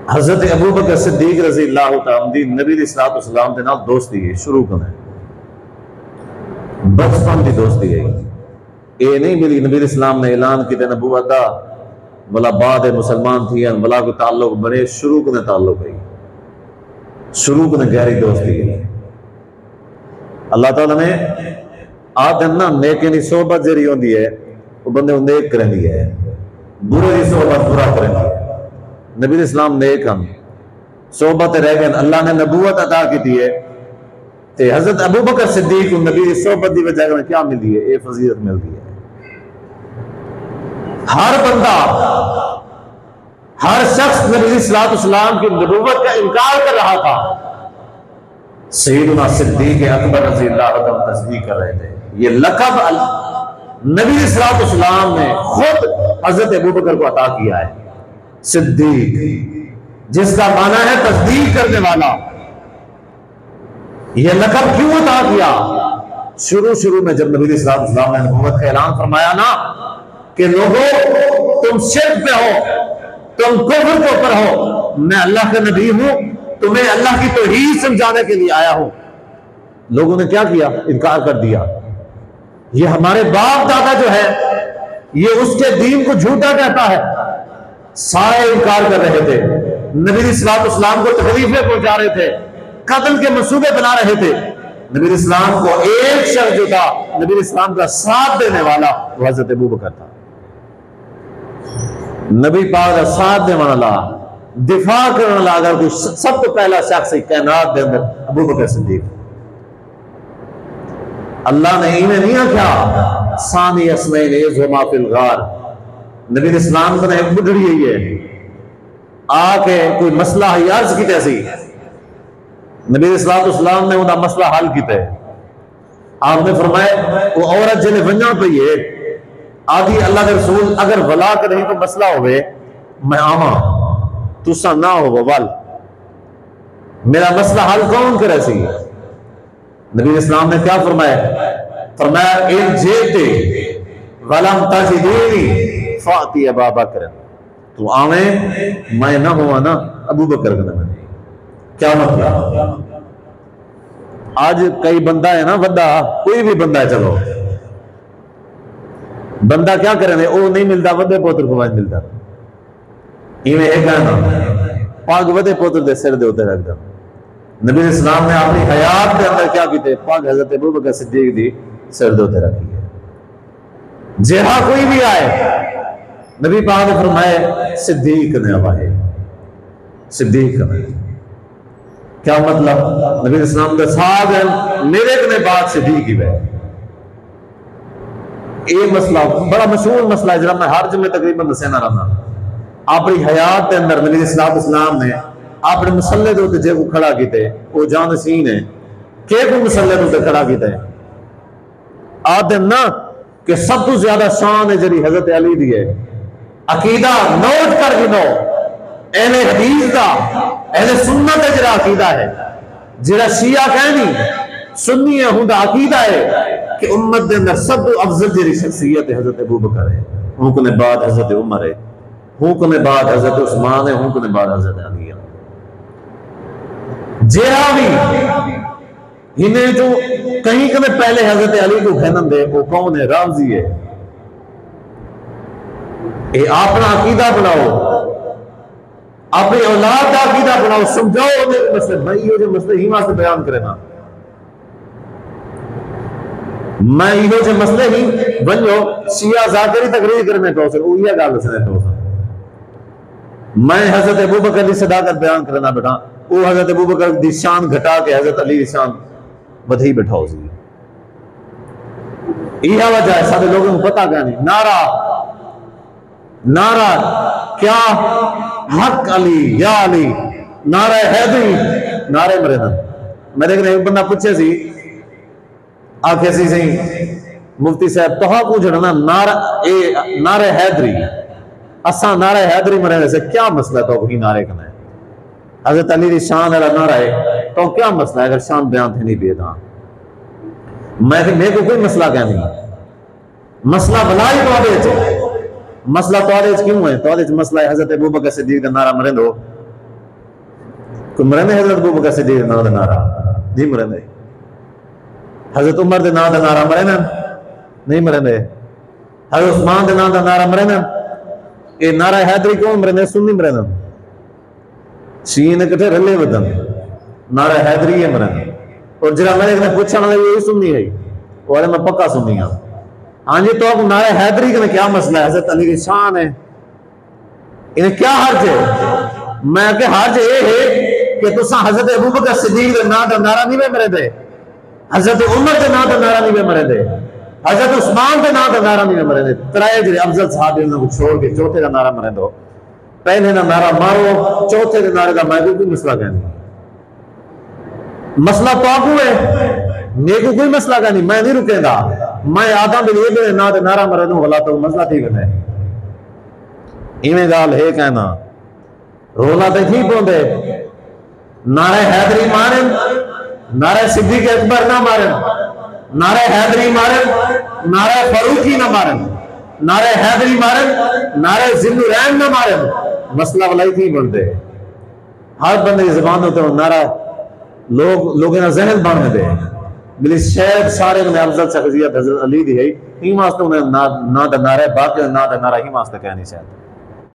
حضرت ابو بکر صدیق رضی اللہ تعالیٰ دی نبی علیہ الصلوۃ والسلام دے نال دوستی ہے شروع کرنا بچپن دی دوستی ہے. یہ نہیں ملی نبی علیہ السلام نے اعلان کیا نبوت دا بلا بعد مسلمان تھی بلا کوئی تعلق بنے شروع کرنے تعلق ہے شروع کرنے گہری دوستی ہے. اللہ تعالیٰ نے آدم نا نیکی دی صحبت جری ہوندی ہے وہ بندے کو نیک کرندی ہے برے دی صحبت برا کرندی ہے. نبی علیہ السلام نیک ہم صحبت رہ گئے اللہ نے نبوت عطا کی ہے تے حضرت ابو بکر صدیق کو نبی کی صحبت دی وجہ سے کیا ملتی ہے یہ فضیلت ملتی ہے. ہر بندہ ہر شخص نبی علیہ الصلوۃ والسلام کی نبوت کا انکار کر رہا تھا سیدنا صدیق اکبر رضی اللہ عنہ تصدیق کر رہے تھے. یہ لقب نبی علیہ الصلوۃ والسلام نے خود حضرت ابو بکر کو عطا کیا ہے صدیق جس کا معنی ہے تصدیق کرنے والا. یہ لقب کیوں عطا کیا؟ شروع میں جب نبی علیہ الصلوۃ والسلام نے نبوت کا اعلان فرمایا نا کہ لوگوں تم شرک پہ ہو تم کفر کے اوپر ہو میں اللہ کا نبی ہوں تمہیں اللہ کی توحید سمجھانے کے لیے آیا ہوں. لوگوں نے کیا کیا؟ انکار کر دیا. یہ ہمارے باپ دادا جو ہے یہ اس کے دین کو جھوٹا کہتا ہے. سارے انکار کر رہے تھے نبی علیہ الصلوۃ والسلام کو تکلیفیں پہنچا رہے تھے قتل کے منصوبے بنا رہے تھے. نبی علیہ السلام کو ایک شخص جو تھا نبی علیہ السلام کا ساتھ دینے والا وہ حضرت ابو بکر تھا. نبی پاک کا ساتھ دینے والا دفاع کرنے والا اگر کوئی سب تو پہلا شخص کائنات دے اندر ابو بکر صدیق. اللہ نے انہیں نہیں آخیا ثانی اثنین اذ ہما فی الغار. نبی علیہ السلام کو نے بڑھڑی ہوئی ہے آ کے کوئی مسئلہ ہی عرض کی تیسی نبی علیہ الصلوۃ والسلام نے انہا مسئلہ حل کیتا ہے. آپ نے فرمایا وہ عورت جنہیں ونجا پئی ہے آدھی اللہ کے رسول اگر ولا کر نہیں تو مسئلہ ہوئے میں آواں تسا نہ ہو ول میرا مسئلہ حل کون کرے سی. نبی علیہ السلام نے کیا فرمایا ان جیتے ولم تجدینی فاتی ابا بکر تو آویں میں نہ ہوا نا ابو بکر کا نام. کیا مطلب آج کئی بندہ ہے نا بندہ کوئی بھی بندہ ہے چلو بندہ کیا کرے وہ نہیں ملتا ودے پوتر کو ملتا ایویں ایک ہے پاگ ودے پوتر دے سر دے ہوتے رکھ دا. نبی علیہ السلام نے اپنی حیات کے اندر کیا کیتے پاگ حضرت ابو بکر صدیق دی سر دے ہوتے رکھی ہے. جہاں کوئی بھی آئے نبی پاک نے فرمائے صدیق نے آوائے صدیق نے. کیا مطلب نبی علیہ السلام کے ساتھ ہیں میرے کنے بات صدیق ہی بے. یہ مسئلہ بڑا مشہور مسئلہ ہے جنہاں میں ہر جمعے تقریباً دسینا رہنا. اپنی حیات کے اندر نبی علیہ السلام نے اپنے مسلح دے ہوتے جے کو کھڑا کیتے وہ جانشین ہے کہ کو مسلح دے ہوتے کھڑا کیتے ہیں آدھے نا کہ سب تو زیادہ شان ہے جری حضرت علی دی ہے. عقیدہ نوٹ کر گنو اہل حدیث دا اہل سنت ہے جرا عقیدہ ہے جرا شیعہ کہنی سنی ہے ہوں عقیدہ ہے کہ امت دے اندر سب تو افضل جری شخصیت حضرت ابو بکر ہے ہوں کنے بعد حضرت عمر ہے ہوں کنے بعد حضرت عثمان ہے ہوں کنے بعد حضرت علی ہے. جہاں بھی انہیں جو کہیں کنے پہلے حضرت علی کو کھینن دے وہ کون ہے رامزی ہے. اے اپنا عقیدہ بناؤ اپنی اولاد کا عقیدہ بناؤ سمجھاؤ مسئلہ میں یہ جو مسئلہ ہی واسطے بیان کرے نا میں یہ جو مسئلے ہی بنو شیعہ ذاکری تقریر کرنے کو سر وہ یہ گل دسنے کو میں حضرت ابو بکر کی صداقت بیان کرنا بیٹھا وہ حضرت ابو بکر دی شان گھٹا کے حضرت علی دی شان بدھی بٹھاؤ سی. یہ وجہ ہے سارے لوگوں کو پتہ کیا نہیں نعرہ کیا حق علی یا علی نعرہ حیدری نعرہ مریدن. میرے کنے ایک بندہ پوچھے سی آکھے سی مفتی صاحب تو کو جڑنا نعرہ حیدری اساں نعرہ حیدری مرے سے کیا مسئلہ تو وہی نعرے کنا ہے حضرت علی دی شان والا نعرہ ہے تو کیا مسئلہ ہے اگر شان بیان تھی نہیں بیدا میں کو کوئی مسئلہ کیا نہیں مسئلہ بلائی تو آدھے چھے مسئلہ تو آدھے کیوں ہے تو آدھے مسئلہ ہے حضرت ابو بکر صدیق کا نعرہ مرے دو کوئی مرنے حضرت ابو بکر صدیق دے نام دا نعرہ نہیں مرنے، حضرت عمر دے نام دا نعرہ مرنے نہیں مرنے، حضرت عثمان دے نام دا نعرہ مرنے، یہ نعرہ حیدری کون مرنے؟ سنی مرنے، شیعہ نے کٹھے رلے ودن نعرہ حیدری ہے مرنے، اور جرا میں نے پوچھا نہ یہ سنی ہے اور میں پکا سنی ہوں۔ ہاں جی تو اب نعرہ حیدری کا کیا مسئلہ ہے؟ حضرت علی کی شان ہے، انہیں کیا حرج ہے؟ میں کہ حرج یہ ہے کہ تساں حضرت ابوبکر صدیق دے نام دا نعرہ نہیں مرے دے، حضرت عمر دے نام دا نعرہ نہیں مرے دے، حضرت عثمان دے نام دا نعرہ نہیں مرے دے، ترائے جڑے افضل صحابی انہوں کو چھوڑ کے چوتھے دا نعرہ مرے دو، پہلے دا نعرہ مارو، چوتھے دے نعرہ دا میں کوئی مسئلہ کہنی، مسئلہ تو آپ ہے، میرے کو کوئی مسئلہ کہنی، میں نہیں رکے دا، میں آدم بن ابن نام دا نعرہ مرے دوں غلط تو مسئلہ ٹھیک ہے، ایویں گال ہے کہنا رولا تے ٹھیک ہوندے، نعرہ حیدری مارن، نعرہ صدیق اکبر نہ مارن، نعرہ حیدری مارن، نعرہ فاروقی نہ مارن، نعرہ حیدری مارن، نعرہ ذی النورین نہ مارن، مسئلہ ولائی تھی بنتے، ہر بندے کی زبان ہوتے ہیں نعرہ لوگوں نے ذہن باندھ دے، بلی شاید سارے میں افضل شخصیت حضرت علی دی ہے، ہی واسطے انہیں نہ دا نعرہ باقی نہ دا نعرہ ہی واسطے کہنی چاہتے